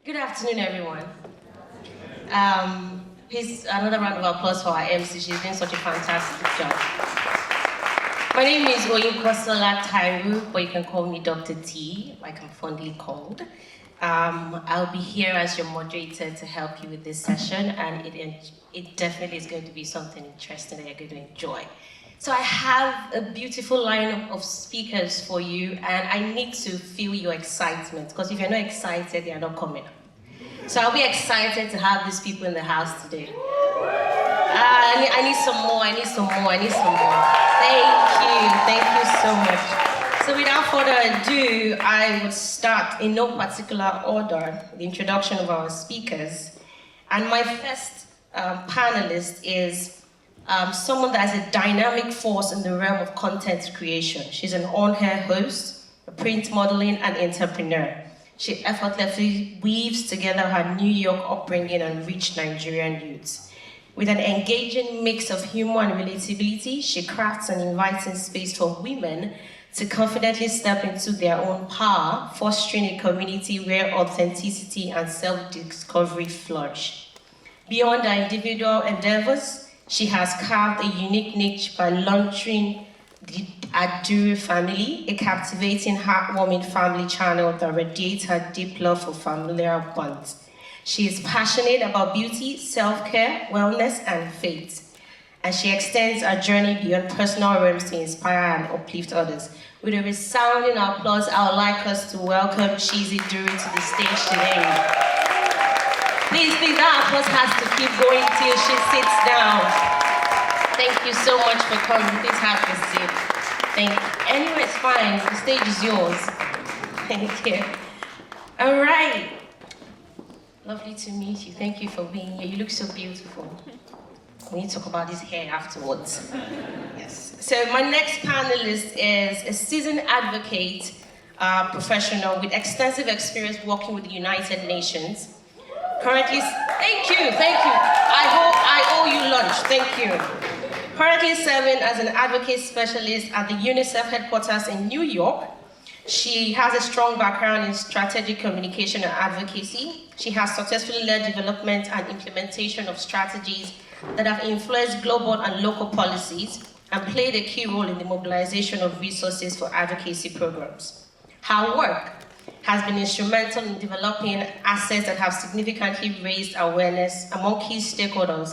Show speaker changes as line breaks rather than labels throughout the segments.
Good afternoon, everyone. Please, another round of applause for our MC. She's doing such a fantastic job. My name is Oyinkosola Tairu, but you can call me Dr. T, like I'm fondly called. I'll be here as your moderator to help you with this session, and it definitely is going to be something interesting that you're going to enjoy. So I have a beautiful lineup of speakers for you, and I need to feel your excitement, because if you're not excited, you're not coming. So I'll be excited to have these people in the house today. I need some more. Thank you so much. So without further ado, I would start in no particular order, the introduction of our speakers. And my first panelist is someone that is a dynamic force in the realm of content creation. She's an on-air host, a print modeling, and entrepreneur. She effortlessly weaves together her New York upbringing and rich Nigerian youths. With an engaging mix of humor and relatability, she crafts an inviting space for women to confidently step into their own power, fostering a community where authenticity and self-discovery flourish. Beyond her individual endeavors, she has carved a unique niche by launching the Duru family, a captivating, heartwarming family channel that radiates her deep love for familiar bonds. She is passionate about beauty, self-care, wellness, and faith. And she extends her journey beyond personal realms to inspire and uplift others. With a resounding applause, I would like us to welcome Chizi Duru to the stage today. Please, that applause has to keep going till she sits down. Thank you so much for coming. Please have a seat. Thank you. Anyway, it's fine. The stage is yours. Thank you. All right. Lovely to meet you. Thank you for being here. You look so beautiful. We need to talk about this hair afterwards. Yes. So my next panelist is a seasoned advocate, professional with extensive experience working with the United Nations. Currently, thank you. I owe you lunch. Thank you. Currently serving as an advocate specialist at the UNICEF headquarters in New York. She has a strong background in strategic communication and advocacy. She has successfully led development and implementation of strategies that have influenced global and local policies and played a key role in the mobilization of resources for advocacy programs. Her work has been instrumental in developing assets that have significantly raised awareness among key stakeholders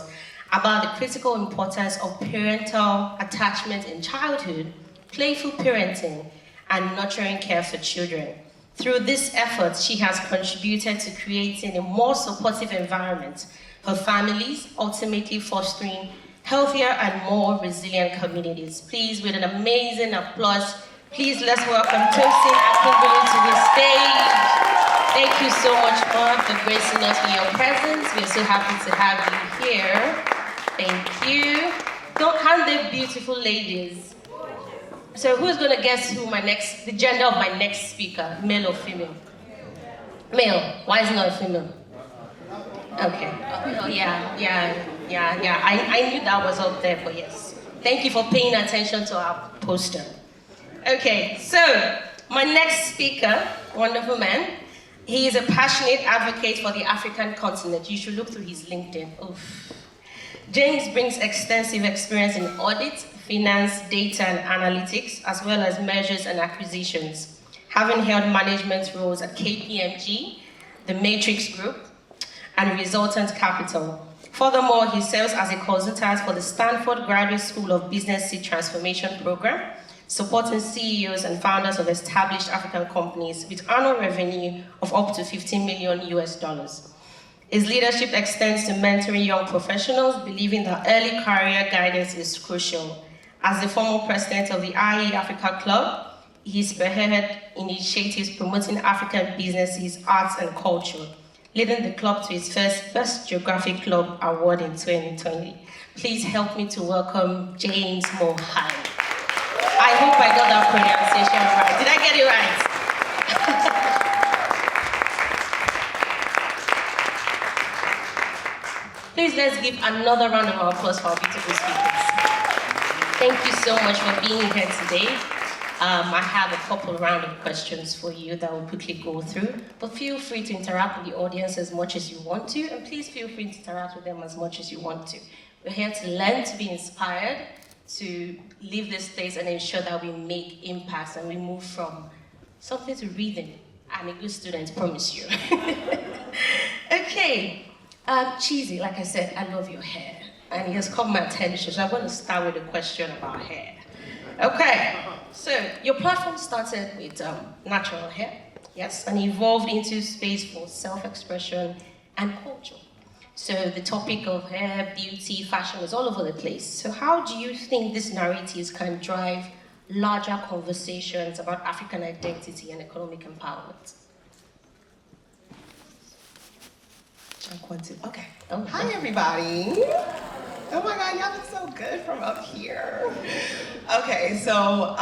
about the critical importance of parental attachment in childhood, playful parenting, and nurturing care for children. Through this effort, she has contributed to creating a more supportive environment for families, ultimately fostering healthier and more resilient communities. Please, with an amazing applause, please let's welcome Oluwatosin Akingbulu to the stage. Thank you so much for gracing us with your presence. We're so happy to have you here. Thank you. Don't hand the beautiful ladies. So who's gonna guess who the gender of my next speaker, male or female? Male. Why is it not a female? Okay. Yeah. I knew that was up there, but yes. Thank you for paying attention to our poster. Okay, so my next speaker, wonderful man, he is a passionate advocate for the African continent. You should look through his LinkedIn. Oof. James brings extensive experience in audit, finance, data and analytics, as well as mergers and acquisitions, having held management roles at KPMG, the Matrix Group, and Resultant Capital. Furthermore, he serves as a consultant for the Stanford Graduate School of Business Seed Transformation Program, supporting CEOs and founders of established African companies with annual revenue of up to $15 million US. His leadership extends to mentoring young professionals, believing that early career guidance is crucial. As the former president of the IE Africa Club, he spearheaded initiatives promoting African businesses, arts, and culture, leading the club to its first Best Geographic Club Award in 2020. Please help me to welcome James Mogale. I hope I got that pronunciation right. Did I get it right? Please let's give another round of applause for our beautiful speakers. Thank you so much for being here today. I have a couple round of questions for you that we'll quickly go through, but feel free to interact with the audience as much as you want to, and please feel free to interact with them as much as you want to. We're here to learn, to be inspired, to leave this place and ensure that we make impacts and we move from something to reading. I'm a good student, promise you. Okay, Chizi, like I said, I love your hair, and it has caught my attention, so I'm going to start with a question about hair. Okay, so your platform started with natural hair, yes, and evolved into space for self-expression and culture. So the topic of hair, beauty, fashion was all over the place. So how do you think these narratives can drive larger conversations about African identity and economic empowerment?
Okay. Hi, everybody. Oh my God, y'all look so good from up here. Okay, so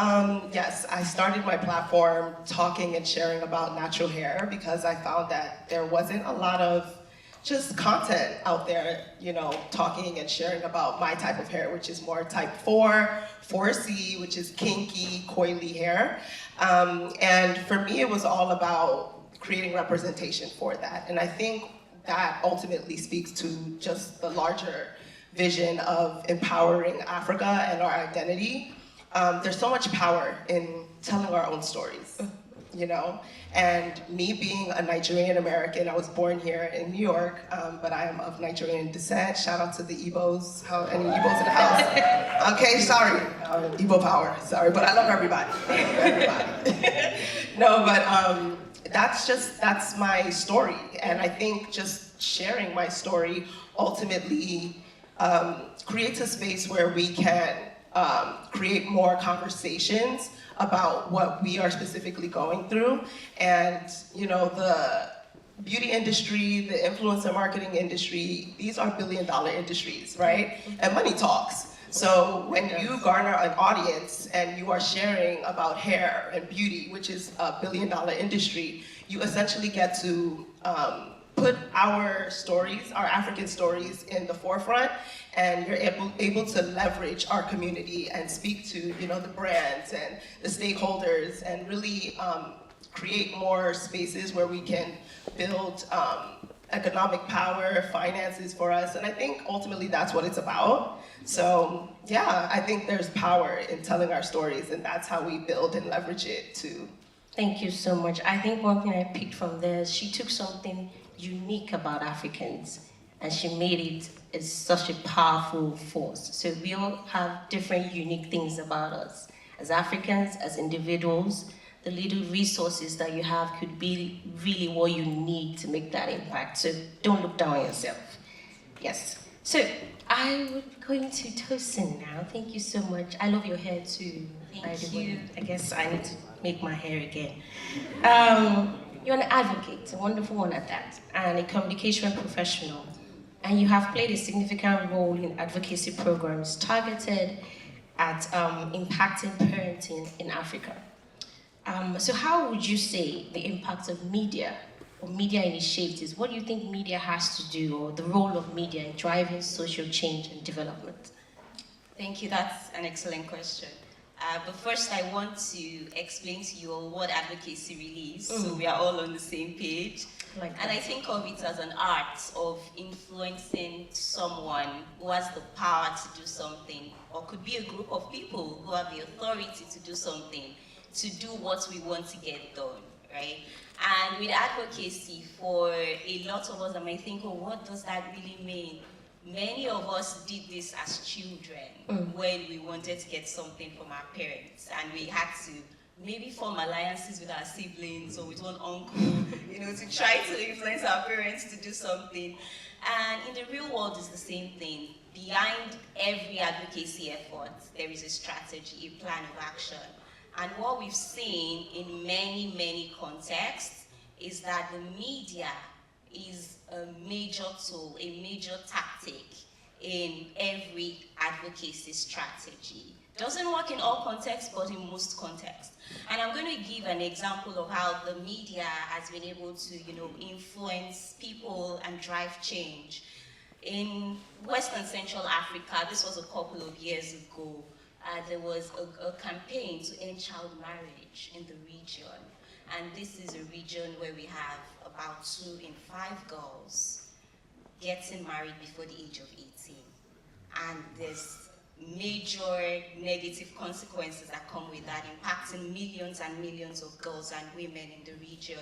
yes, I started my platform talking and sharing about natural hair because I found that there wasn't a lot of just content out there, you know, talking and sharing about my type of hair, which is more type 4, 4C, which is kinky, coily hair. And for me, it was all about creating representation for that. And I think that ultimately speaks to just the larger vision of empowering Africa and our identity. There's so much power in telling our own stories, you know? And me being a Nigerian American, I was born here in New York, but I am of Nigerian descent. Shout out to the Igbos, any Igbos in the house? Okay, sorry, Igbo power, sorry, but I love everybody, No, but that's my story. And I think just sharing my story ultimately creates a space where we can create more conversations about what we are specifically going through. And, you know, the beauty industry, the influencer marketing industry, these are billion-dollar industries, right? And money talks. So when you garner an audience and you are sharing about hair and beauty, which is a billion-dollar industry, you essentially get to put our stories, our African stories, in the forefront, and you're able to leverage our community and speak to, you know, the brands and the stakeholders, and really create more spaces where we can build economic power, finances for us, and I think ultimately that's what it's about. So yeah, I think there's power in telling our stories, and that's how we build and leverage it too.
Thank you so much. I think one thing I picked from this, she took something unique about Africans and she made it as such a powerful force. So we all have different unique things about us. As Africans, as individuals, the little resources that you have could be really what you need to make that impact. So don't look down on yourself. Yes. So I would go into Tosin now. Thank you so much. I love your hair too.
Thank you.
I guess I need to make my hair again. You're an advocate, a wonderful one at that, and a communication professional. And you have played a significant role in advocacy programs targeted at impacting parenting in Africa. So how would you say the impact of media or media initiatives, what do you think media has to do, or the role of media in driving social change and development?
Thank you, that's an excellent question. But first I want to explain to you all what advocacy really is, so we are all on the same page. And I think of it as an art of influencing someone who has the power to do something, or could be a group of people who have the authority to do something, to do what we want to get done, right? And with advocacy, for a lot of us, I might think, oh, what does that really mean? Many of us did this as children when we wanted to get something from our parents, and we had to maybe form alliances with our siblings or with one uncle, you know, to try to influence our parents to do something. And in the real world, it's the same thing. Behind every advocacy effort, there is a strategy, a plan of action. And what we've seen in many, many contexts is that the media is a major tool, a major tactic in every advocacy strategy. Doesn't work in all contexts, but in most contexts. And I'm going to give an example of how the media has been able to, you know, influence people and drive change. In West and Central Africa, this was a couple of years ago, there was a campaign to end child marriage in the region. And this is a region where we have about 2 in 5 girls getting married before the age of 18. And there's major negative consequences that come with that, impacting millions and millions of girls and women in the region.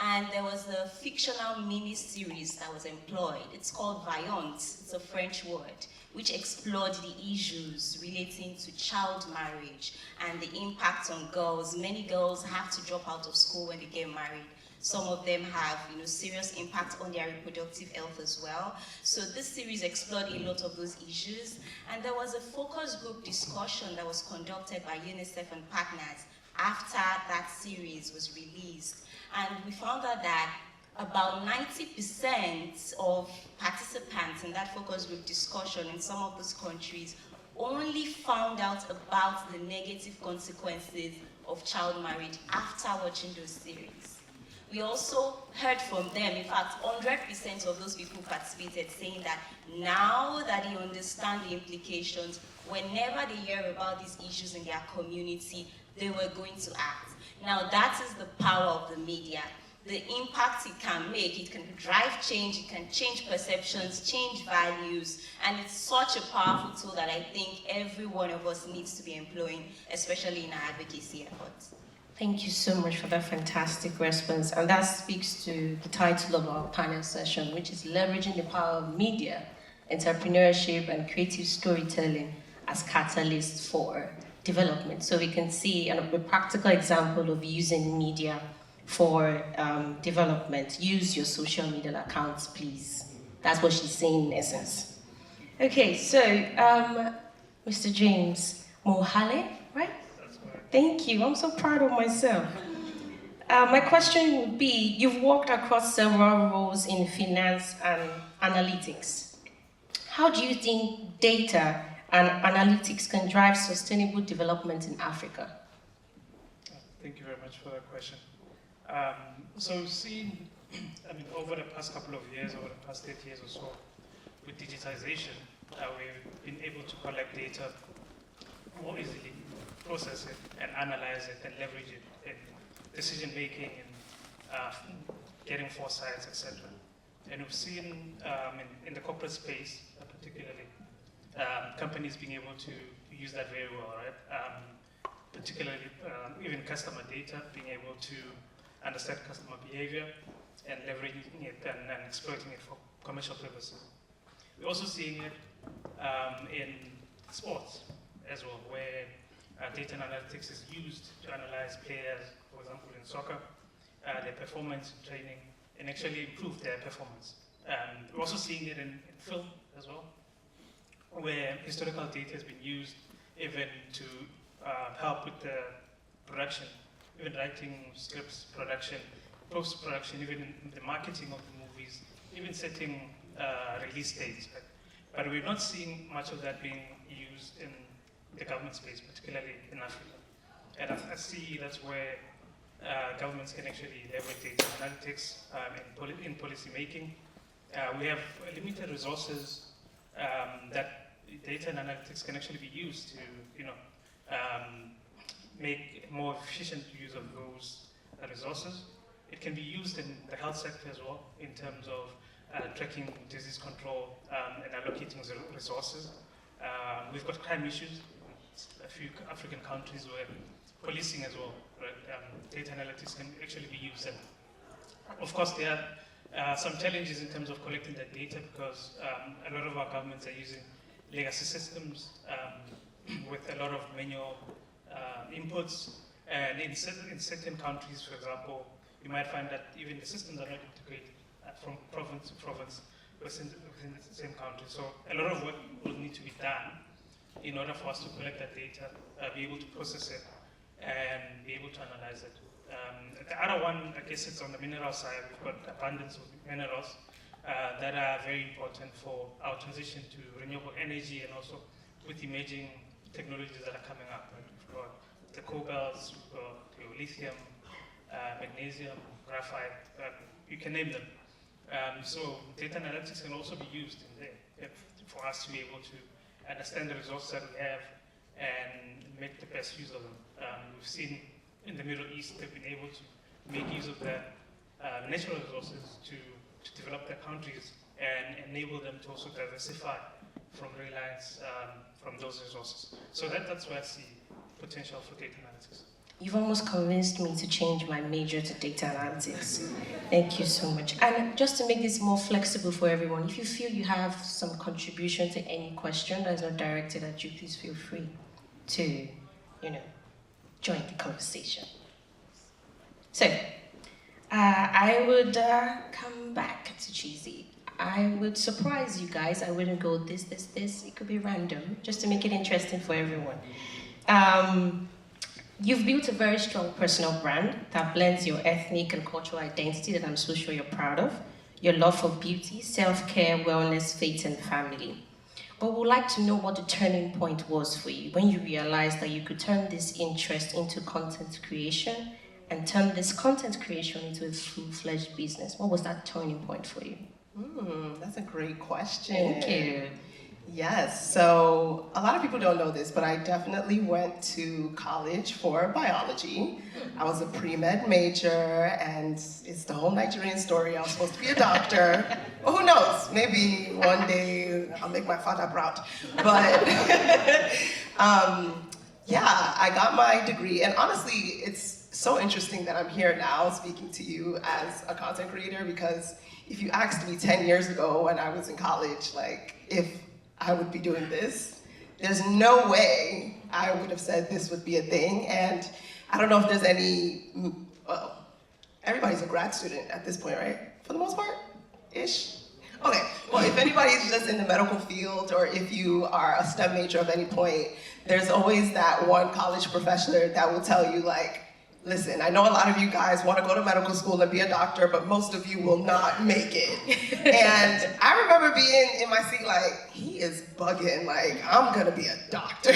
And there was a fictional mini-series that was employed. It's called Vaillant, it's a French word, which explored the issues relating to child marriage and the impact on girls. Many girls have to drop out of school when they get married. Some of them have, serious impact on their reproductive health as well. So this series explored a lot of those issues. And there was a focus group discussion that was conducted by UNICEF and partners after that series was released. And we found out that about 90% of participants in that focus group discussion in some of those countries only found out about the negative consequences of child marriage after watching those series. We also heard from them, in fact, 100% of those people participated saying that now that they understand the implications, whenever they hear about these issues in their community, they were going to act. Now that is the power of the media. The impact it can make, it can drive change, it can change perceptions, change values, and it's such a powerful tool that I think every one of us needs to be employing, especially in our advocacy efforts.
Thank you so much for that fantastic response. And that speaks to the title of our panel session, which is Leveraging the Power of Media, Entrepreneurship, and Creative Storytelling as Catalysts for Development. So we can see a practical example of using media for development. Use your social media accounts, please. That's what she's saying in essence. Okay, so Mr. James Mogale, right? Thank you. I'm so proud of myself. My question would be, you've worked across several roles in finance and analytics. How do you think data and analytics can drive sustainable development in Africa?
Thank you very much for that question. So we've seen, over the past couple of years, over the past 8 years or so, with digitization, we've been able to collect data more easily, process it, and analyze it, and leverage it in decision-making, and getting foresights, etc. And we've seen in the corporate space, particularly, companies being able to use that very well, right? Particularly even customer data, being able to understand customer behavior and leveraging it and exploiting it for commercial purposes. We're also seeing it in sports as well, where data and analytics is used to analyze players, for example in soccer, their performance in training, and actually improve their performance. We're also seeing it in film as well, where historical data has been used even to help with the production, even writing scripts, production, post-production, even in the marketing of the movies, even setting release dates. But we're not seeing much of that being used in the government space, particularly in Africa. And I see that's where governments can actually leverage data analytics in policy making. We have limited resources that data and analytics can actually be used to, make more efficient use of those resources. It can be used in the health sector as well, in terms of tracking disease control and allocating resources. We've got crime issues, a few African countries where policing as well, right? Data analytics can actually be used. And of course, there are some challenges in terms of collecting that data, because a lot of our governments are using legacy systems with a lot of manual inputs. And in certain countries, for example, you might find that even the systems are not integrated from province to province within the same country. So a lot of work will need to be done in order for us to collect that data, be able to process it, and be able to analyze it. The other one, I guess, it's on the mineral side. We've got abundance of minerals that are very important for our transition to renewable energy, and also with emerging technologies that are coming up. Right? We've got the cobalts, we've got the lithium, magnesium, graphite, you can name them. So data analytics can also be used in there for us to be able to understand the results that we have and make the best use of them. We've seen in the Middle East they've been able to make use of their natural resources to develop their countries and enable them to also diversify from reliance from those resources. So that's where I see potential for data analytics.
You've almost convinced me to change my major to data analytics. Thank you so much. And just to make this more flexible for everyone, if you feel you have some contribution to any question that is not directed at you, please feel free to, join the conversation. So, I would come back to Chizi. I would surprise you guys. I wouldn't go this. It could be random, just to make it interesting for everyone. You've built a very strong personal brand that blends your ethnic and cultural identity that I'm so sure you're proud of, your love for beauty, self-care, wellness, faith, and family. But we'd like to know what the turning point was for you when you realized that you could turn this interest into content creation and turn this content creation into a full-fledged business. What was that turning point for you?
That's a great question.
Thank you.
Yes, so a lot of people don't know this, but I definitely went to college for biology. I was a pre-med major, and it's the whole Nigerian story. I was supposed to be a doctor. Well, who knows? Maybe one day I'll make my father proud. But yeah, I got my degree, and honestly, it's so interesting that I'm here now speaking to you as a content creator, because if you asked me 10 years ago when I was in college, like, if I would be doing this, there's no way I would have said this would be a thing. And I don't know if there's any, well, everybody's a grad student at this point, right? For the most part, ish. Okay, well, if anybody's just in the medical field, or if you are a STEM major of any point, there's always that one college professor that will tell you, like, listen, I know a lot of you guys want to go to medical school and be a doctor, but most of you will not make it. And I remember being in my seat like, he is bugging, like, I'm gonna be a doctor.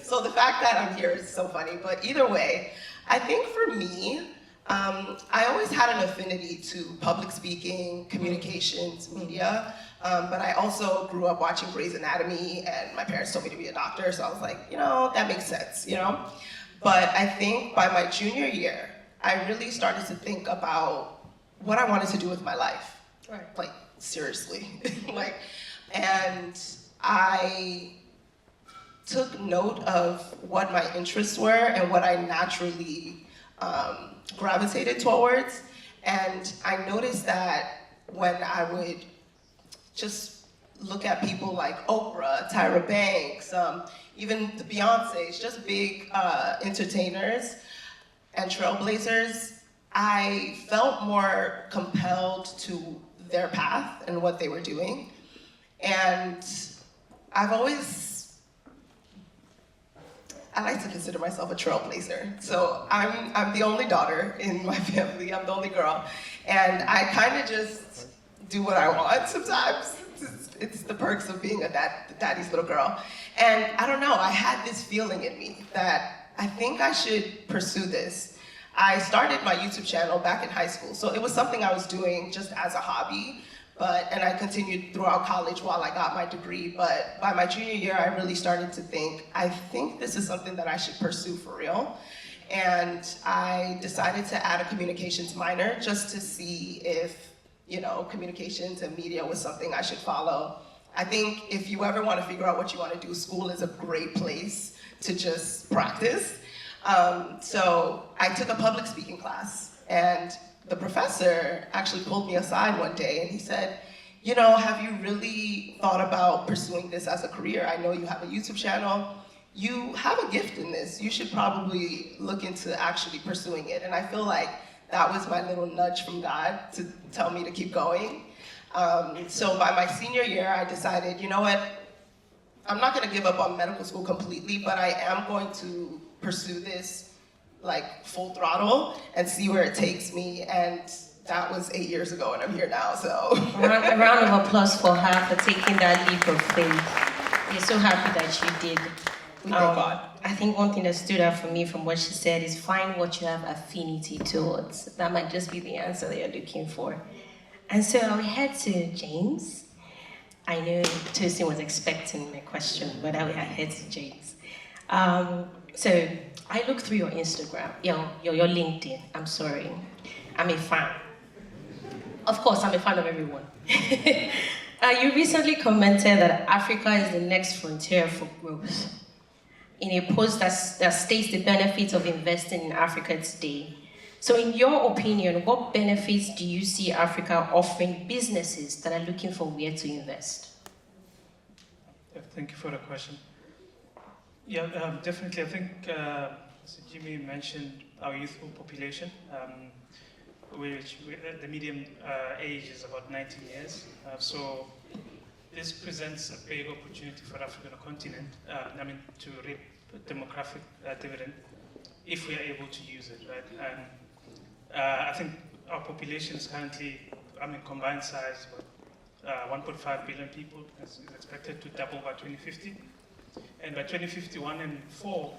So the fact that I'm here is so funny, but either way, I think for me, I always had an affinity to public speaking, communications, media, but I also grew up watching Grey's Anatomy, and my parents told me to be a doctor, so I was like, that makes sense, But I think by my junior year, I really started to think about what I wanted to do with my life.
Right.
Like, seriously. And I took note of what my interests were and what I naturally gravitated towards. And I noticed that when I would just look at people like Oprah, Tyra Banks, even the Beyoncés, just big entertainers and trailblazers, I felt more compelled to their path and what they were doing. And I like to consider myself a trailblazer. So I'm the only daughter in my family, I'm the only girl. And I kind of just do what I want sometimes. It's the perks of being a daddy's little girl. And I don't know, I had this feeling in me that I think I should pursue this. I started my YouTube channel back in high school, so it was something I was doing just as a hobby, and I continued throughout college while I got my degree, but by my junior year, I really started to think, I think this is something that I should pursue for real. And I decided to add a communications minor just to see if communications and media was something I should follow. I think if you ever want to figure out what you want to do, school is a great place to just practice. So I took a public speaking class, and the professor actually pulled me aside one day and he said, have you really thought about pursuing this as a career? I know you have a YouTube channel. You have a gift in this. You should probably look into actually pursuing it. And I feel like that was my little nudge from God to tell me to keep going. So by my senior year, I decided, you know what? I'm not going to give up on medical school completely, but I am going to pursue this like full throttle and see where it takes me. And that was 8 years ago, and I'm here now, so.
A round of applause for her for taking that leap of faith. We're so happy that she did.
Thank God.
I think one thing that stood out for me from what she said is find what you have affinity towards. That might just be the answer that you're looking for. And so I head to James. I know Tosin was expecting my question, but I will head to James. So I looked through your Instagram, your LinkedIn. I'm sorry, I'm a fan. Of course, I'm a fan of everyone. You recently commented that Africa is the next frontier for growth in a post that states the benefits of investing in Africa today. So in your opinion, what benefits do you see Africa offering businesses that are looking for where to invest?
Yeah, thank you for the question. Yeah, definitely. I think Jimmy mentioned our youthful population, which the median age is about 19 years. So this presents a big opportunity for African continent, to reap demographic dividend if we are able to use it, right? And I think our population is currently, combined size, 1.5 billion people is expected to double by 2050. And by 2050, 1 in 4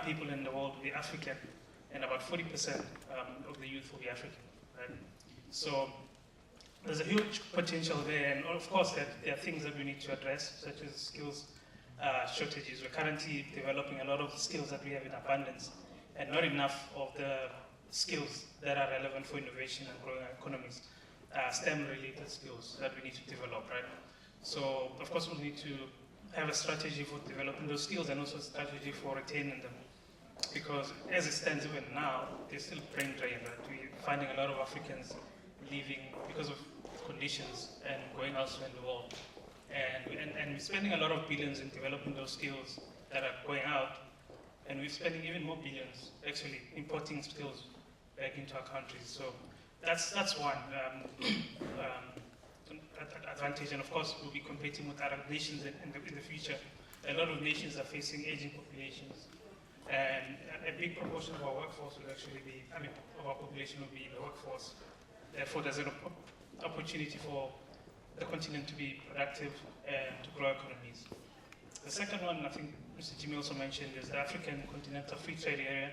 people in the world will be African, and about 40% of the youth will be African, right? So there's a huge potential there, and of course there are things that we need to address, such as skills shortages. We're currently developing a lot of skills that we have in abundance, and not enough of the skills that are relevant for innovation and growing economies, STEM-related skills that we need to develop, right? So, of course, we'll need to have a strategy for developing those skills and also a strategy for retaining them. Because as it stands even now, there's still brain drain, right? We're finding a lot of Africans leaving because of conditions and going elsewhere in the world. And we're spending a lot of billions in developing those skills that are going out, and we're spending even more billions actually importing skills back into our countries. So that's one advantage, and of course we'll be competing with Arab nations in the future. A lot of nations are facing aging populations, and a big proportion of our workforce will actually be, of our population will be in the workforce. Therefore, there's an opportunity for the continent to be productive and to grow economies. The second one, I think Mr. Jimmy also mentioned, is the African Continental Free Trade Area,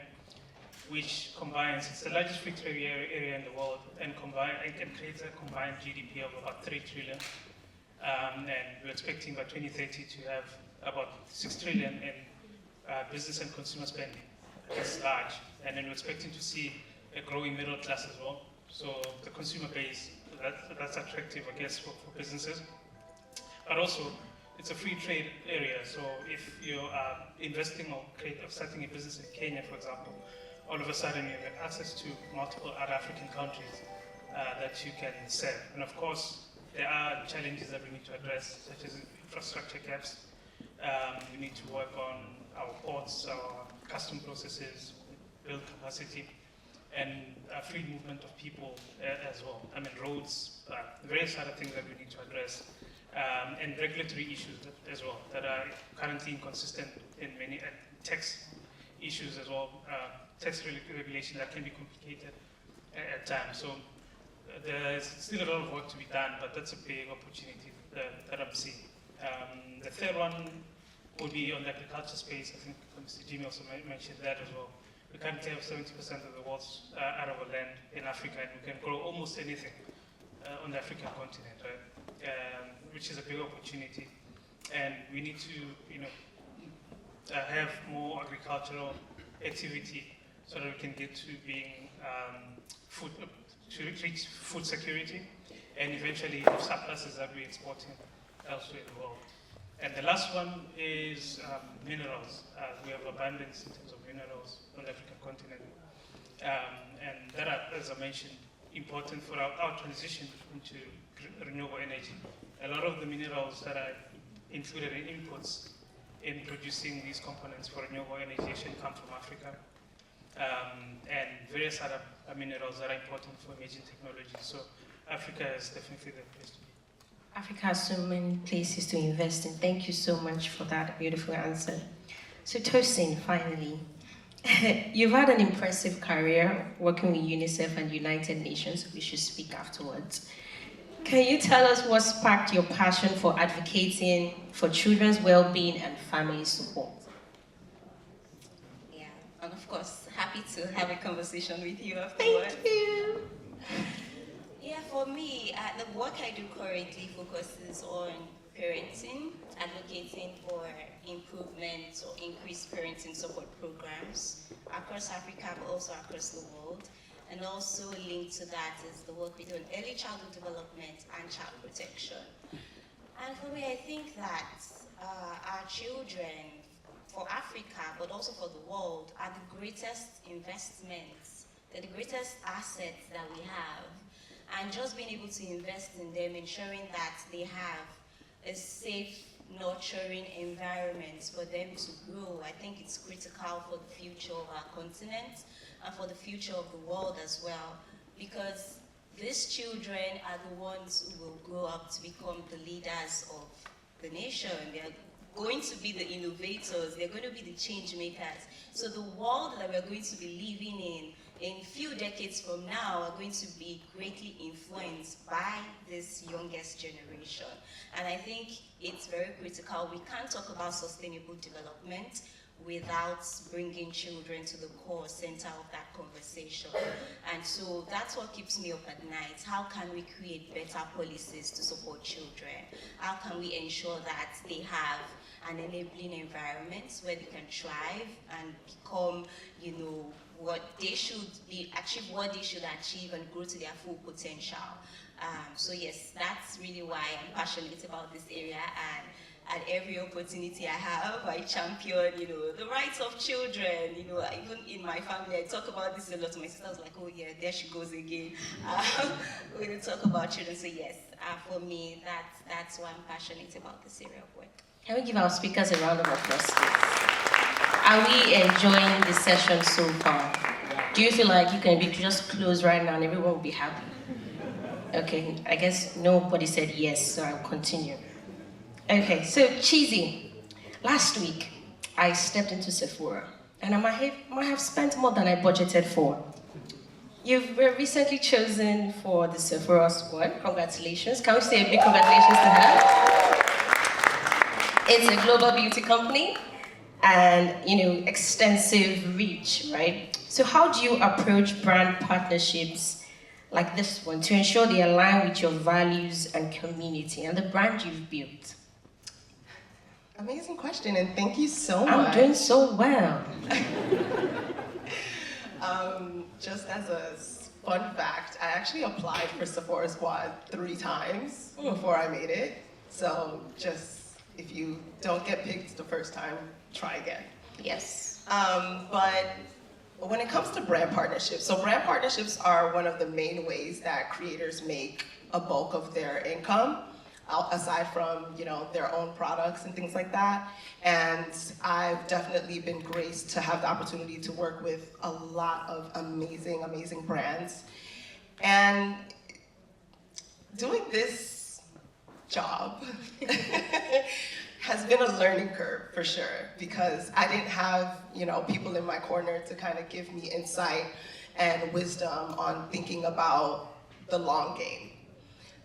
which combines, it's the largest free trade area in the world, and creates a combined GDP of about 3 trillion. And we're expecting by 2030 to have about 6 trillion in business and consumer spending. That's large. And then we're expecting to see a growing middle class as well. So the consumer base, that's attractive, I guess, for businesses. But also, it's a free trade area. So if you are investing or starting a business in Kenya, for example, all of a sudden you have access to multiple other African countries that you can serve. And of course, there are challenges that we need to address, such as infrastructure gaps. We need to work on our ports, our custom processes, build capacity, and free movement of people as well. Roads, various other things that we need to address, and regulatory issues as well that are currently inconsistent in many tax issues as well. Tax regulation that can be complicated at times. So there's still a lot of work to be done, but that's a big opportunity that I'm seeing. The third one would be on the agriculture space. I think Mr. Jimmy also mentioned that as well. We currently have 70% of the world's arable land in Africa, and we can grow almost anything on the African continent, right? Which is a big opportunity. And we need to have more agricultural activity so that we can get to being to reach food security, and eventually have surpluses that we're exporting elsewhere in the world. And the last one is minerals. We have abundance in terms of minerals on the African continent. And that are, as I mentioned, important for our transition into renewable energy. A lot of the minerals that are included in inputs in producing these components for renewable energy should come from Africa. And various other minerals that are important for emerging technologies. So Africa is definitely the place to be.
Africa has so many places to invest in. Thank you so much for that beautiful answer. So Tosin, finally, you've had an impressive career working with UNICEF and United Nations. We should speak afterwards. Can you tell us what sparked your passion for advocating for children's well-being and family support?
Yeah, and of course, happy to have a conversation with you afterwards.
Thank you.
Yeah, for me, the work I do currently focuses on parenting, advocating for improvement or increased parenting support programs across Africa, but also across the world. And also linked to that is the work we do in early childhood development and child protection. And for me, I think that our children, for Africa, but also for the world, are the greatest investments. They're the greatest assets that we have. And just being able to invest in them, ensuring that they have a safe, nurturing environment for them to grow, I think it's critical for the future of our continent and for the future of the world as well. Because these children are the ones who will grow up to become the leaders of the nation. They're going to be the innovators, they're going to be the change makers. So the world that we're going to be living in few decades from now are going to be greatly influenced by this youngest generation. And I think it's very critical. We can't talk about sustainable development without bringing children to the core center of that conversation. And so that's what keeps me up at night. How can we create better policies to support children? How can we ensure that they have an enabling environment where they can thrive and become, what they should be, achieve what they should achieve and grow to their full potential. So yes, that's really why I'm passionate about this area, and at every opportunity I have, I champion, the rights of children. Even in my family, I talk about this a lot. My sister's like, oh yeah, there she goes again. We talk about children. So yes, for me, that's why I'm passionate about this area of work.
Can we give our speakers a round of applause, please? Are we enjoying the session so far? Do you feel like you can be just close right now and everyone will be happy? Okay, I guess nobody said yes, so I'll continue. Okay, so Chizi, last week I stepped into Sephora and I might have spent more than I budgeted for. You were recently chosen for the Sephora Squad. Congratulations. Can we say a big congratulations to her? It's a global beauty company and, extensive reach, right? So how do you approach brand partnerships like this one to ensure they align with your values and community and the brand you've built?
Amazing question, and thank you so much.
I'm doing so well.
Just as a fun fact, I actually applied for Sephora Squad 3 times before I made it. So if you don't get picked the first time, try again.
Yes.
But when it comes to brand partnerships, so brand partnerships are one of the main ways that creators make a bulk of their income, aside from their own products and things like that. And I've definitely been graced to have the opportunity to work with a lot of amazing, amazing brands. And doing this job has been a learning curve for sure, because I didn't have people in my corner to kind of give me insight and wisdom on thinking about the long game.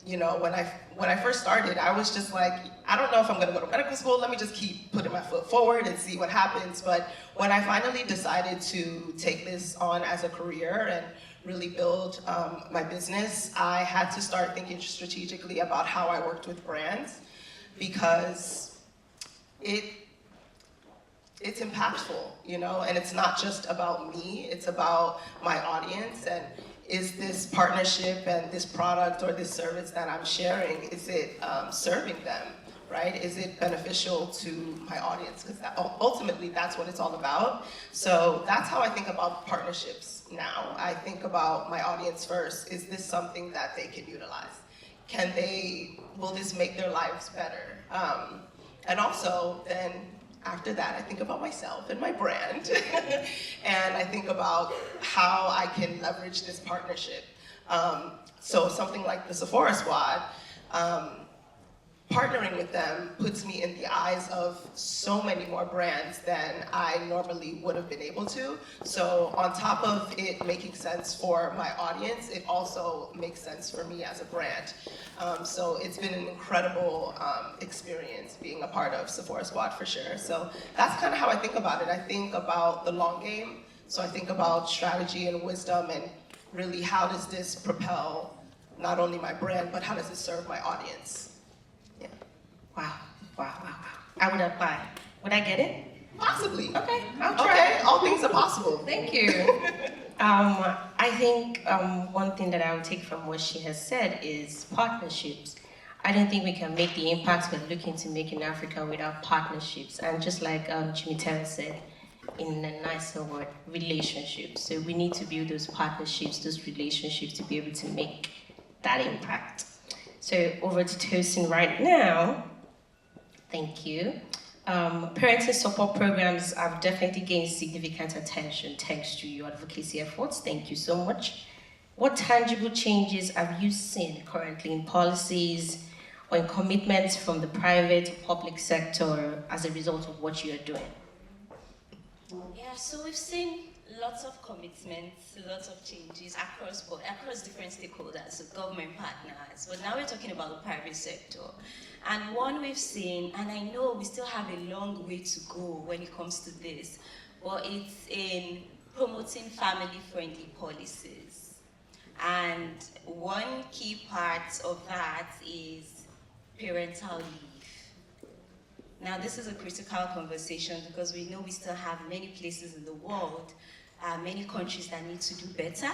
When I first started, I was just like, I don't know if I'm gonna go to medical school, let me just keep putting my foot forward and see what happens. But when I finally decided to take this on as a career and really build my business, I had to start thinking strategically about how I worked with brands, because it's impactful, and it's not just about me, it's about my audience. And is this partnership and this product or this service that I'm sharing, is it serving them, right? Is it beneficial to my audience? Because ultimately that's what it's all about. So that's how I think about partnerships now. I think about my audience first. Is this something that they can utilize? Will this make their lives better? And also then after that, I think about myself and my brand. And I think about how I can leverage this partnership. So something like the Sephora Squad, partnering with them puts me in the eyes of so many more brands than I normally would have been able to. So on top of it making sense for my audience, it also makes sense for me as a brand. So it's been an incredible experience being a part of Sephora Squad for sure. So that's kind of how I think about it. I think about the long game. So I think about strategy and wisdom, and really how does this propel not only my brand, but how does it serve my audience?
Wow, wow, wow, wow. I would apply. Would I get it?
Possibly.
Okay, I'll try.
Okay, all things are possible.
Thank you. I think one thing that I would take from what she has said is partnerships. I don't think we can make the impact we're looking to make in Africa without partnerships. And just like Jimmy Terry said, in a nicer word, relationships. So we need to build those partnerships, those relationships to be able to make that impact. So over to Tosin right now. Thank you. Parenting support programs have definitely gained significant attention thanks to your advocacy efforts. Thank you so much. What tangible changes have you seen currently in policies or in commitments from the private, public sector as a result of what you are doing?
Yeah, so we've seen lots of commitments, lots of changes across different stakeholders, so government partners, but now we're talking about the private sector. And one we've seen, and I know we still have a long way to go when it comes to this, but it's in promoting family-friendly policies. And one key part of that is parental leave. Now, this is a critical conversation because we know we still have many places in the world, many countries that need to do better,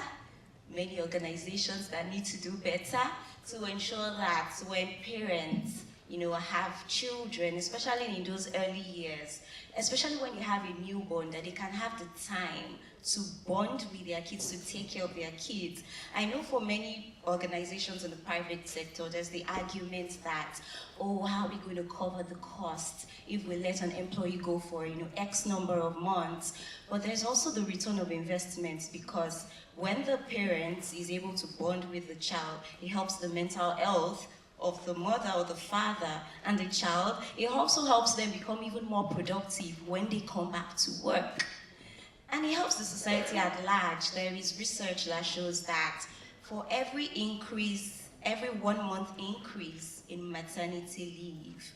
many organizations that need to do better to ensure that when parents have children, especially in those early years, especially when you have a newborn, that they can have the time to bond with their kids, to take care of their kids. I know for many organizations in the private sector, there's the argument that, oh, how are we going to cover the cost if we let an employee go for, X number of months? But there's also the return of investments, because when the parent is able to bond with the child, it helps the mental health of the mother or the father and the child. It also helps them become even more productive when they come back to work. And it helps the society at large. There is research that shows that for every 1 month increase in maternity leave,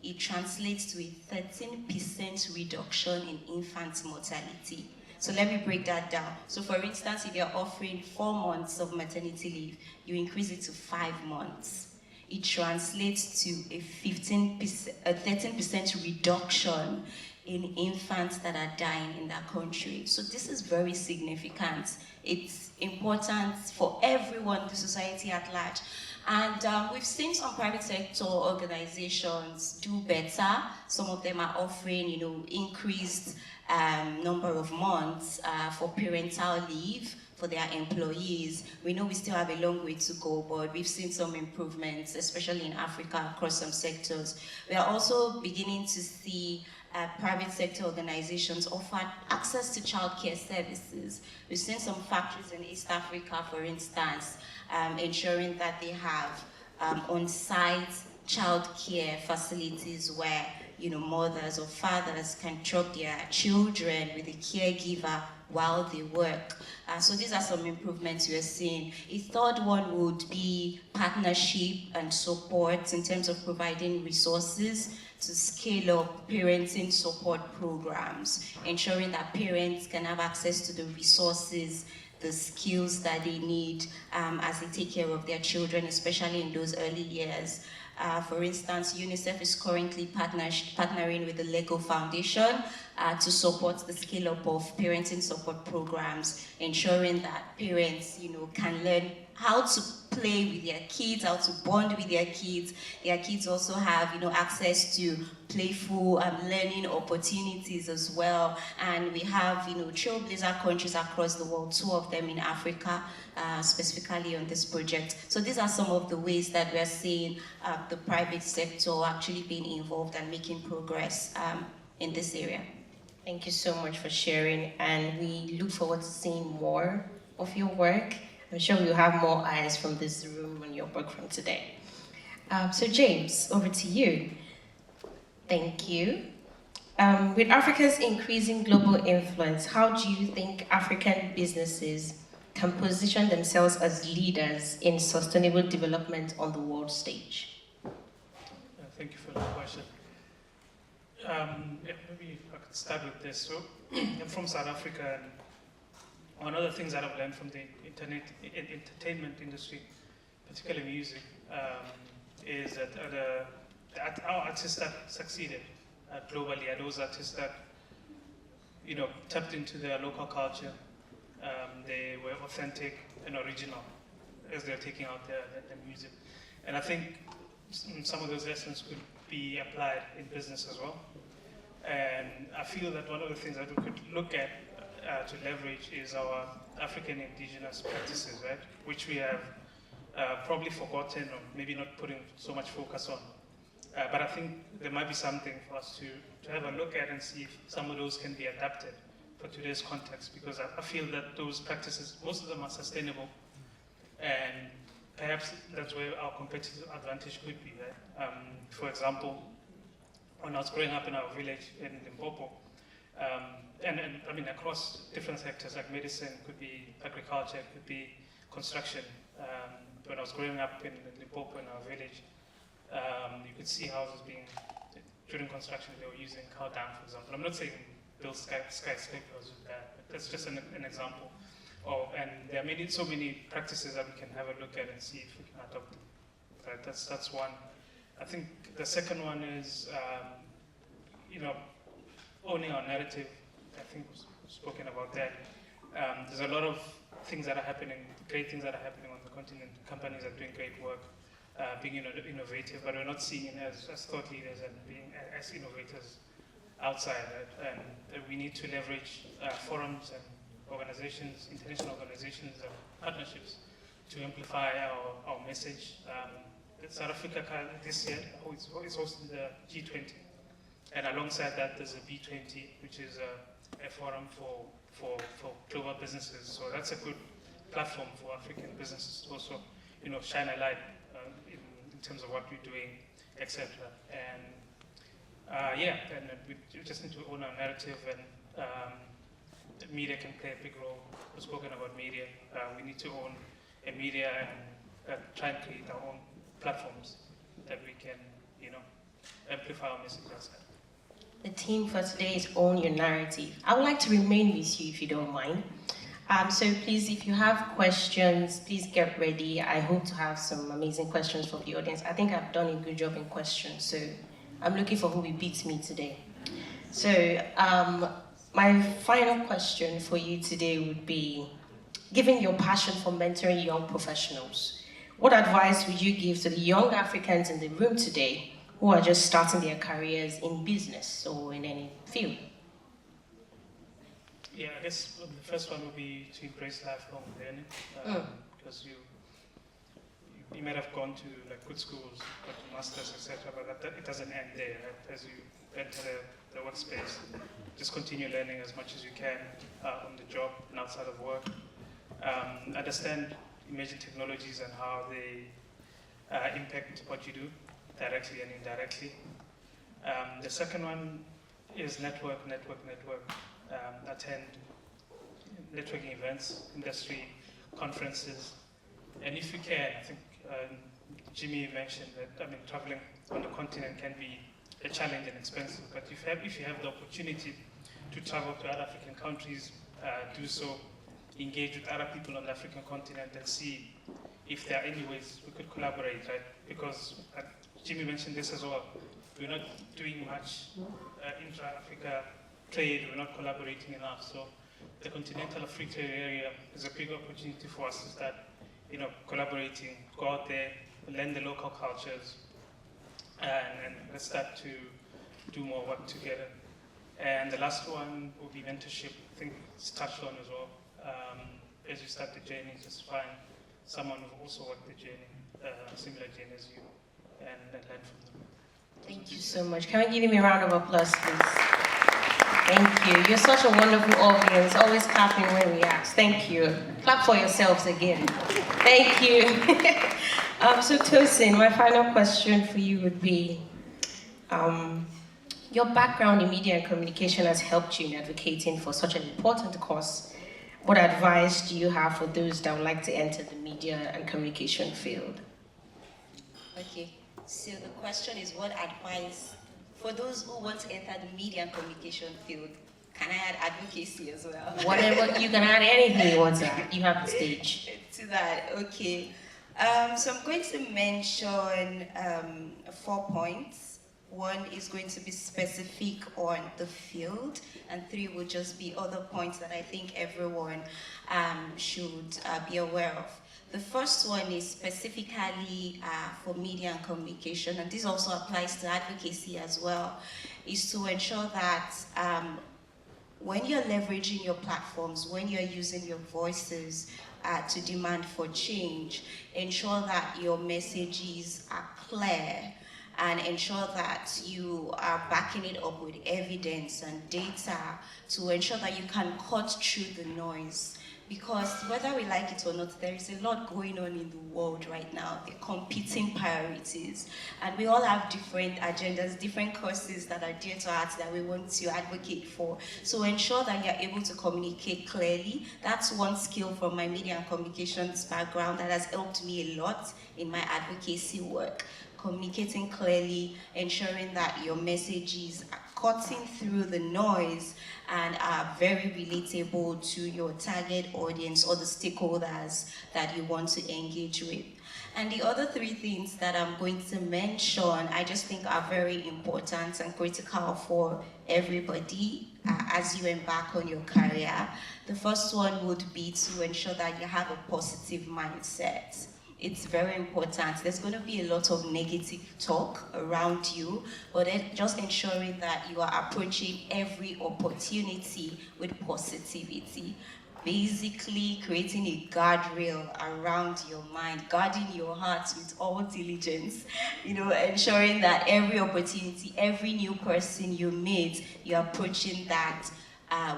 it translates to a 13% reduction in infant mortality. So let me break that down. So for instance, if you're offering 4 months of maternity leave, you increase it to 5 months. It translates to a 13% reduction in infants that are dying in that country. So this is very significant. It's important for everyone, the society at large. And we've seen some private sector organizations do better. Some of them are offering, increased number of months for parental leave for their employees. We know we still have a long way to go, but we've seen some improvements, especially in Africa, across some sectors. We are also beginning to see private sector organizations offer access to childcare services. We've seen some factories in East Africa, for instance, ensuring that they have on-site childcare facilities where mothers or fathers can drop their children with a caregiver while they work. So these are some improvements we are seeing. A third one would be partnership and support in terms of providing resources to scale up parenting support programs, ensuring that parents can have access to the resources, the skills that they need as they take care of their children, especially in those early years. For instance, UNICEF is currently partnering with the Lego Foundation to support the scale-up of parenting support programs, ensuring that parents, can learn how to play with their kids, how to bond with their kids. Their kids also have, access to playful learning opportunities as well. And we have, trailblazer countries across the world, 2 of them in Africa, specifically on this project. So these are some of the ways that we are seeing the private sector actually being involved and making progress in this area.
Thank you so much for sharing, and we look forward to seeing more of your work. I'm sure we'll have more eyes from this room on your work from today. So James, over to you. Thank you. With Africa's increasing global influence, how do you think African businesses can position themselves as leaders in sustainable development on the world stage?
Thank you for the question. Maybe I could start with this. So, I'm from South Africa, and one of the things that I've learned from the entertainment industry, particularly music, is that at a our artists that succeeded globally are those artists that, you know, tapped into their local culture. They were authentic and original as they're taking out their music. And I think some of those lessons could be applied in business as well. And I feel that one of the things that we could look at to leverage is our African indigenous practices, right? Which we have probably forgotten or maybe not putting so much focus on. But I think there might be something for us to have a look at and see if some of those can be adapted for today's context, because I feel that those practices, most of them are sustainable, and perhaps that's where our competitive advantage could be, right? For example, when I was growing up in our village in Limpopo, and I mean across different sectors like medicine, could be agriculture, could be construction. When I was growing up in Limpopo in our village, you could see houses being, during construction they were using cow dung, for example. I'm not saying build skyscrapers with that, but that's just an example. And there are so many practices that we can have a look at and see if we can adopt them. Right? That's one. I think the second one is, you know, owning our narrative. I think we've spoken about that. There's a lot of things that are happening, great things that are happening on the continent. Companies are doing great work, being innovative, but we're not seen as thought leaders and being as innovators outside. Right? And we need to leverage forums and organizations, international organizations and partnerships to amplify our message. South Africa this year is hosting the G20. And alongside that, there's a B20, which is a forum for global businesses. So that's a good platform for African businesses to also, you know, shine a light in terms of what we're doing, etc. And yeah, and we just need to own our narrative, and media can play a big role. We've spoken about media. We need to own a media and try and create our own platforms that we can, you know, amplify our message outside.
The theme for today is Own Your Narrative. I would like to remain with you if you don't mind. So please, if you have questions, please get ready. I hope to have some amazing questions from the audience. I think I've done a good job in questions, so I'm looking for who will beat me today. So my final question for you today would be, given your passion for mentoring young professionals, what advice would you give to the young Africans in the room today who are just starting their careers in business or in any field?
Yeah, I guess the first one would be to embrace lifelong learning, because you might have gone to like good schools, got to masters, etc., but it doesn't end there. Right? As you enter the workspace, just continue learning as much as you can on the job and outside of work. Understand emerging technologies and how they impact what you do, directly and indirectly. The second one is network. Attend networking events, industry conferences, and if you can, I think Jimmy mentioned that, I mean, traveling on the continent can be a challenge and expensive, but if you have the opportunity to travel to other African countries, do so, engage with other people on the African continent and see if there are any ways we could collaborate, right? Because Jimmy mentioned this as well. We're not doing much intra-Africa trade, we're not collaborating enough. So the continental free trade area is a big opportunity for us to start, you know, collaborating, go out there, learn the local cultures, and let's start to do more work together. And the last one will be mentorship. I think it's touched on as well. As you start the journey, just find someone who also walked the journey, similar journey as you, and learn from them.
Thank you so much. Can I give him a round of applause, please? Thank you. You're such a wonderful audience, always clapping when we ask. Thank you. Clap for yourselves again. Thank you. So Tosin, my final question for you would be, your background in media and communication has helped you in advocating for such an important cause. What advice do you have for those that would like to enter the media and communication field?
Okay, so the question is, what advice for those who want to enter the media and communication field? Can I add advocacy as well?
Whatever, you can add anything you want to add. You have the stage.
To that, okay. So I'm going to mention 4 points. 1 is going to be specific on the field, and 3 will just be other points that I think everyone should be aware of. The first one is specifically for media and communication, and this also applies to advocacy as well, is to ensure that when you're leveraging your platforms, when you're using your voices to demand for change, ensure that your messages are clear and ensure that you are backing it up with evidence and data to ensure that you can cut through the noise. Because whether we like it or not, there is a lot going on in the world right now. They're competing priorities. And we all have different agendas, different causes that are dear to us that we want to advocate for. So ensure that you're able to communicate clearly. That's one skill from my media and communications background that has helped me a lot in my advocacy work. Communicating clearly, ensuring that your messages are cutting through the noise and are very relatable to your target audience or the stakeholders that you want to engage with. And the other 3 things that I'm going to mention, I just think are very important and critical for everybody as you embark on your career. The first one would be to ensure that you have a positive mindset. It's very important. There's going to be a lot of negative talk around you, but just ensuring that you are approaching every opportunity with positivity. Basically, creating a guardrail around your mind, guarding your heart with all diligence, ensuring that every opportunity, every new person you meet, you're approaching that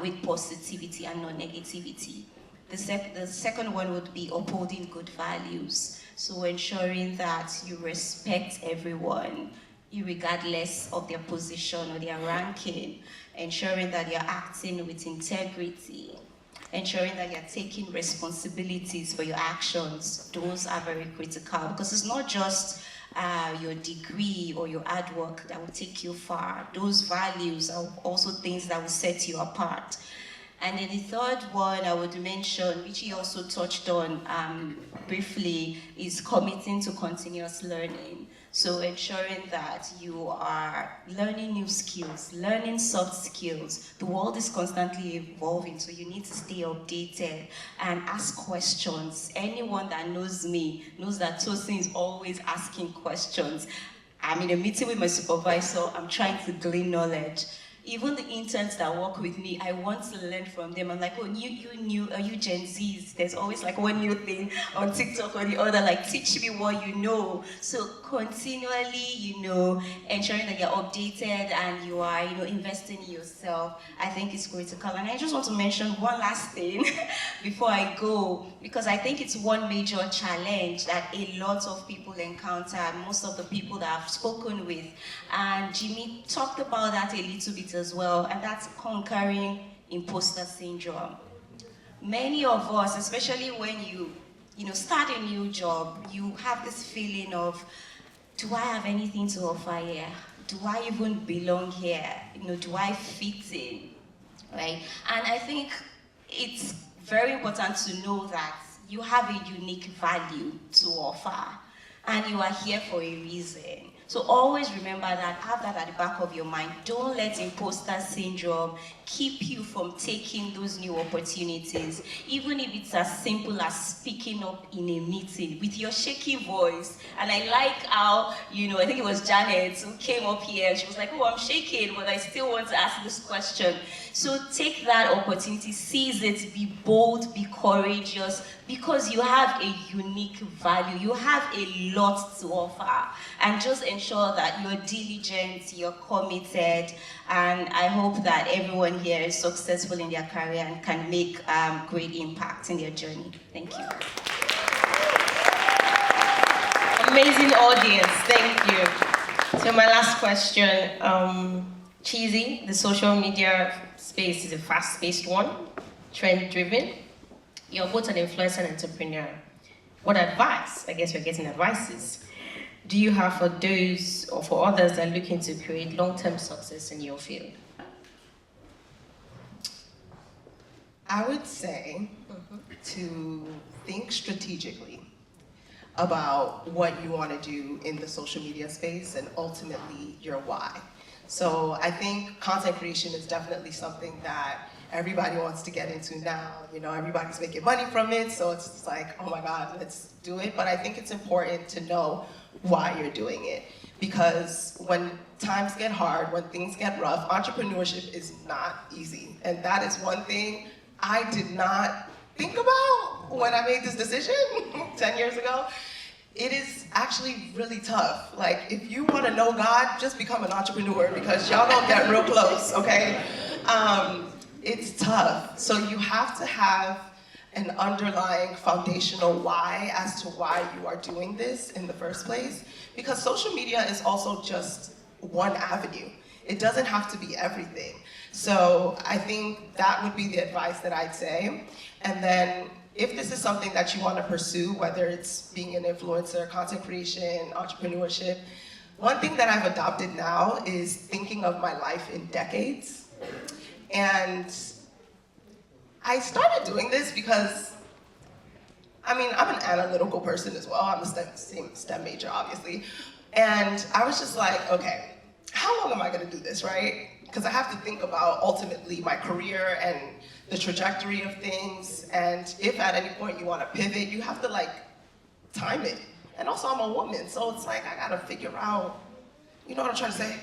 with positivity and not negativity. The second one would be upholding good values. So ensuring that you respect everyone, regardless of their position or their ranking. Ensuring that you're acting with integrity. Ensuring that you're taking responsibilities for your actions. Those are very critical because it's not just your degree or your hard work that will take you far. Those values are also things that will set you apart. And then the third one I would mention, which he also touched on briefly, is committing to continuous learning. So ensuring that you are learning new skills, learning soft skills. The world is constantly evolving, so you need to stay updated and ask questions. Anyone that knows me knows that Tosin is always asking questions. I'm in a meeting with my supervisor, I'm trying to glean knowledge. Even the interns that work with me, I want to learn from them. I'm like, oh, you Gen Zs. There's always like one new thing on TikTok or the other, like teach me what you know. So continually, ensuring that you're updated and you are, investing in yourself, I think is critical. And I just want to mention one last thing before I go, because I think it's one major challenge that a lot of people encounter, most of the people that I've spoken with. And Jimmy talked about that a little bit as well, and that's conquering imposter syndrome. Many of us, especially when you start a new job, you have this feeling of, do I have anything to offer here? Do I even belong here? Do I fit in? Right? And I think it's very important to know that you have a unique value to offer, and you are here for a reason. So always remember that, have that at the back of your mind. Don't let imposter syndrome keep you from taking those new opportunities, even if it's as simple as speaking up in a meeting with your shaky voice. And I like how, I think it was Janet who came up here and she was like, oh, I'm shaking, but I still want to ask this question. So take that opportunity, seize it, be bold, be courageous, because you have a unique value, you have a lot to offer. And just ensure that you're diligent, you're committed, and I hope that everyone here is successful in their career and can make great impact in their journey. Thank you.
Amazing audience, thank you. So my last question, Chizi, the social media space is a fast-paced one, trend-driven. You're both an influencer and entrepreneur. What advice, I guess you're getting advices, do you have for those or for others that are looking to create long-term success in your field?
I would say to think strategically. about what you want to do in the social media space and ultimately your why. So I think content creation is definitely something that everybody wants to get into now. You know, everybody's making money from it, so it's just like, oh my God, let's do it. But I think it's important to know why you're doing it. Because when times get hard, when things get rough, entrepreneurship is not easy. And that is one thing I did not think about when I made this decision 10 years ago. It is actually really tough. Like, if you want to know God, just become an entrepreneur, because y'all gonna get real close, okay? It's tough. So you have to have an underlying foundational why as to why you are doing this in the first place. Because social media is also just one avenue. It doesn't have to be everything. So I think that would be the advice that I'd say. And then if this is something that you want to pursue, whether it's being an influencer, content creation, entrepreneurship, one thing that I've adopted now is thinking of my life in decades. And I started doing this because, I mean, I'm an analytical person as well. I'm a STEM major, obviously. And I was just like, okay, how long am I gonna do this, right? Because I have to think about ultimately my career and the trajectory of things. And if at any point you wanna pivot, you have to like time it. And also I'm a woman, so it's like I gotta figure out, you know what I'm trying to say?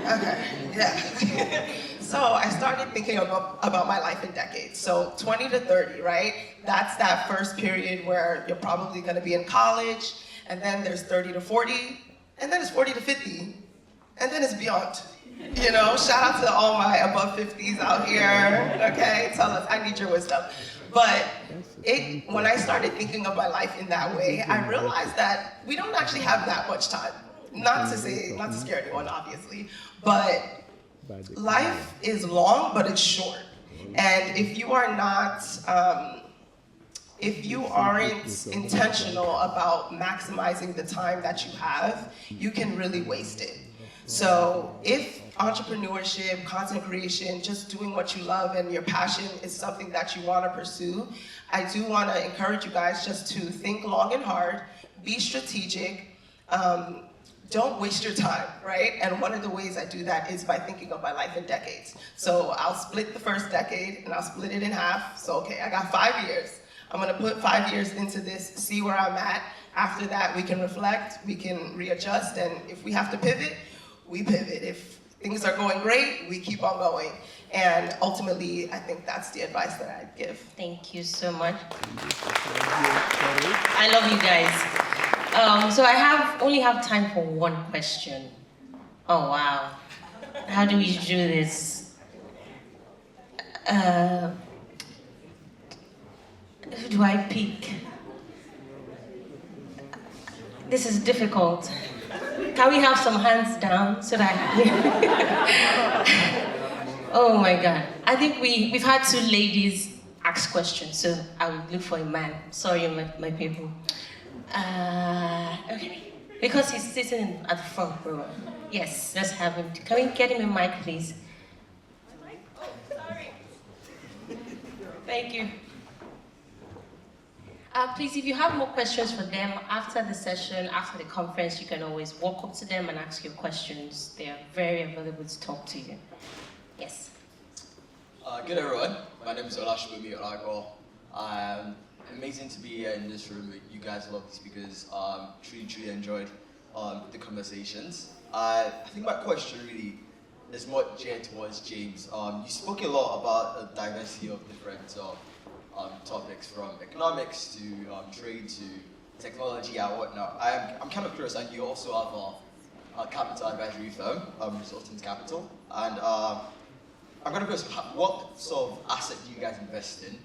Okay, yeah. So I started thinking about my life in decades. So 20 to 30, right? That's that first period where you're probably gonna be in college, and then there's 30 to 40, and then it's 40 to 50, and then it's beyond. You know, shout out to all my above 50s out here, okay? Tell us, I need your wisdom. But when I started thinking of my life in that way, I realized that we don't actually have that much time. Not to scare anyone, obviously, but life is long, but it's short. And if you are not, if you aren't intentional about maximizing the time that you have, you can really waste it. So if entrepreneurship, content creation, just doing what you love and your passion is something that you want to pursue, I do want to encourage you guys just to think long and hard, be strategic, don't waste your time, right? And one of the ways I do that is by thinking of my life in decades. So I'll split the first decade and I'll split it in half. So, okay, I got 5 years. I'm gonna put 5 years into this, see where I'm at. After that, we can reflect, we can readjust, and if we have to pivot, we pivot. If things are going great, we keep on going. And ultimately, I think that's the advice that I'd give.
Thank you so much. I love you guys. So I only have time for one question. Oh wow, how do we do this? Who do I pick? This is difficult. Can we have some hands down so that oh my God. I think we've had two ladies ask questions, so I will look for a man. Sorry, my people. Okay. Because he's sitting at the front row. Yes, let's have him. Can we get him a mic, please?
Oh, sorry.
Thank you. Please, if you have more questions for them after the session, after the conference, you can always walk up to them and ask your questions. They are very available to talk to you. Yes.
Good everyone, my name is Oluwatosin Akingbulu. Amazing to be here in this room with you guys, lovely speakers. Truly enjoyed the conversations. I think my question really is more geared towards James. You spoke a lot about the diversity of different topics, from economics to trade to technology and whatnot. I'm kind of curious, and you also have a capital advisory firm, Resultant Capital, and I'm kind of curious, what sort of asset do you guys invest in,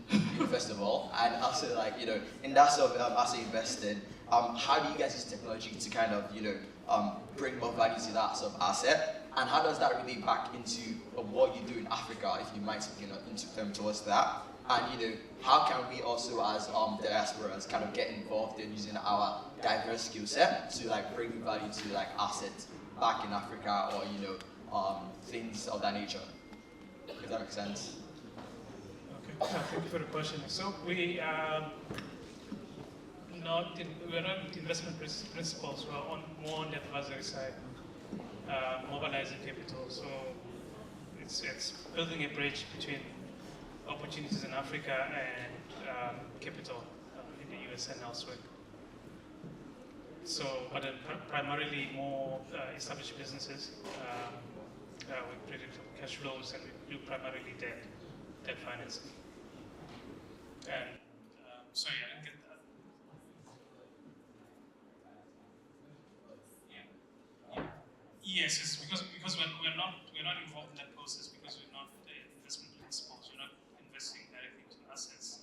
first of all, and also, like, you know, in that sort of asset investing, how do you guys use technology to kind of, you know, bring more value to that sort of asset, and how does that relate back into what you do in Africa, if you might, you know, towards that, and, you know, how can we also as diasporas kind of get involved in using our diverse skill set to like bring value to like assets back in Africa, or, you know, things of that nature? If that makes sense.
Okay, thank you for the question. So we we're not investment principals. We're more on the advisory side, mobilizing capital. So it's building a bridge between opportunities in Africa and capital in the US and elsewhere. So, but primarily more established businesses with predictable cash flows, and we do primarily debt financing. And sorry, I didn't get that. Yes, it's because we're not involved in that process because we're not the investment principals. We're not investing directly into assets.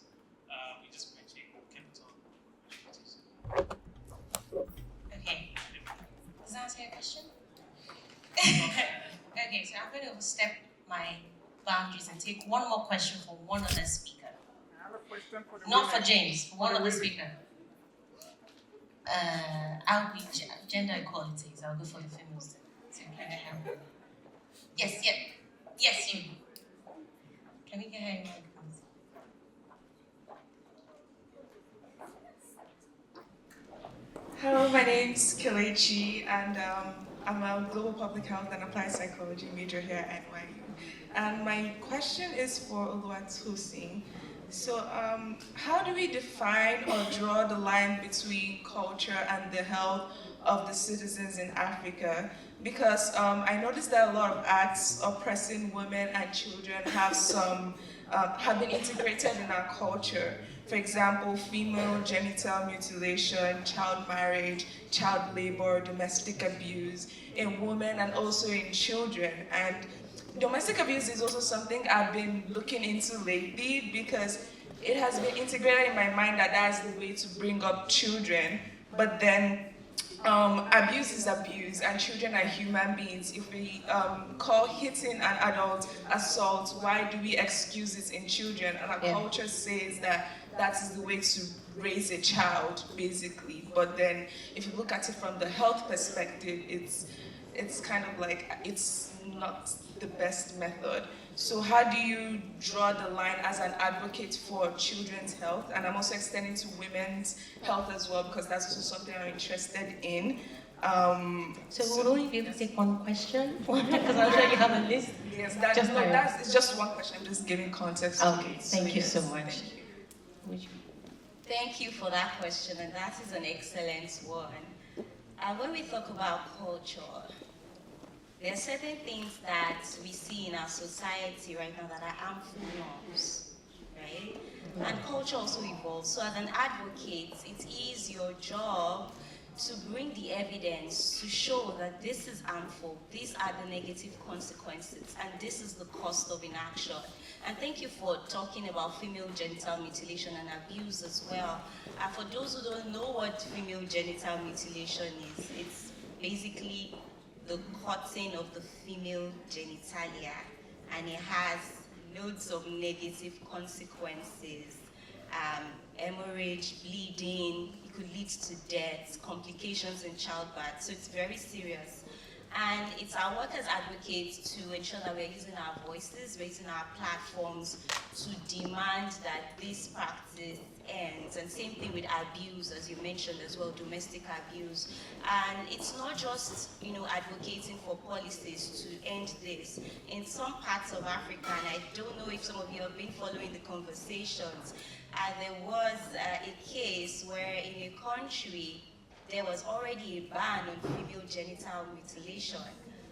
We're just matching capital opportunities.
Okay. Does that answer your question? Okay, so I'm going to overstep my boundaries and take one more question from one other speaker.
I have a question for the
Not
women.
for James, for one other speaker. I'll be gender equalities. I'll go for the females. Yes, you. Can we get her in my please?
Hello, my name's Kelechi, and I'm a global public health and applied psychology major here at NYU. And my question is for Oluwatosin. So, how do we define or draw the line between culture and the health of the citizens in Africa? Because I noticed that a lot of acts oppressing women and children have been integrated in our culture. For example, female genital mutilation, child marriage, child labor, domestic abuse in women and also in children. And domestic abuse is also something I've been looking into lately because it has been integrated in my mind that that's the way to bring up children. But then abuse is abuse, and children are human beings. If we call hitting an adult assault, why do we excuse it in children? And our culture says that that is the way to raise a child, basically. But then, if you look at it from the health perspective, it's kind of like it's not the best method. So how do you draw the line as an advocate for children's health? And I'm also extending to women's health as well, because that's also something I'm interested in.
So we'll only be able to take one question, because I'm sure you have a list.
Yes, it's just one question. I'm just giving context.
Okay, thank you so much.
Thank you for that question, and that is an excellent one. When we talk about culture, there are certain things that we see in our society right now that are harmful norms, right? And culture also evolves. So as an advocate, it is your job to bring the evidence to show that this is harmful, these are the negative consequences, and this is the cost of inaction. And thank you for talking about female genital mutilation and abuse as well. And for those who don't know what female genital mutilation is, it's basically the cutting of the female genitalia, and it has loads of negative consequences. Hemorrhage, bleeding, it could lead to death, complications in childbirth, so it's very serious. And it's our work as advocates to ensure that we're using our voices, raising our platforms to demand that this practice ends. And same thing with abuse, as you mentioned as well, domestic abuse. And it's not just, advocating for policies to end this. In some parts of Africa, and I don't know if some of you have been following the conversations, there was a case where in a country, there was already a ban on female genital mutilation,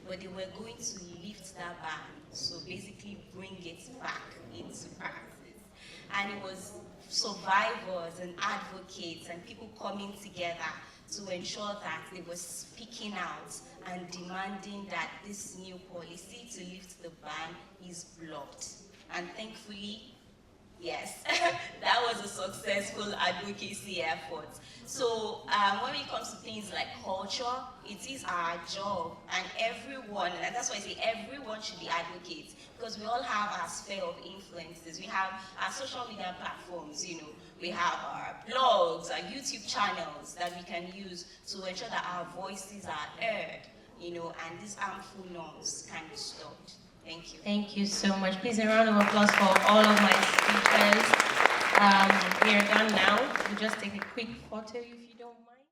but they were going to lift that ban, so basically bring it back into practice. And it was survivors and advocates and people coming together to ensure that they were speaking out and demanding that this new policy to lift the ban is blocked. And thankfully, yes, that was a successful advocacy effort. So when it comes to things like culture, it is our job, and everyone, and that's why I say everyone should be advocates, because we all have our sphere of influences. We have our social media platforms, we have our blogs, our YouTube channels that we can use to ensure that our voices are heard, and these harmful norms can be stopped. Thank you.
Thank you so much. Please, a round of applause for all of my speakers. We are done now. We'll just take a quick photo if you don't mind.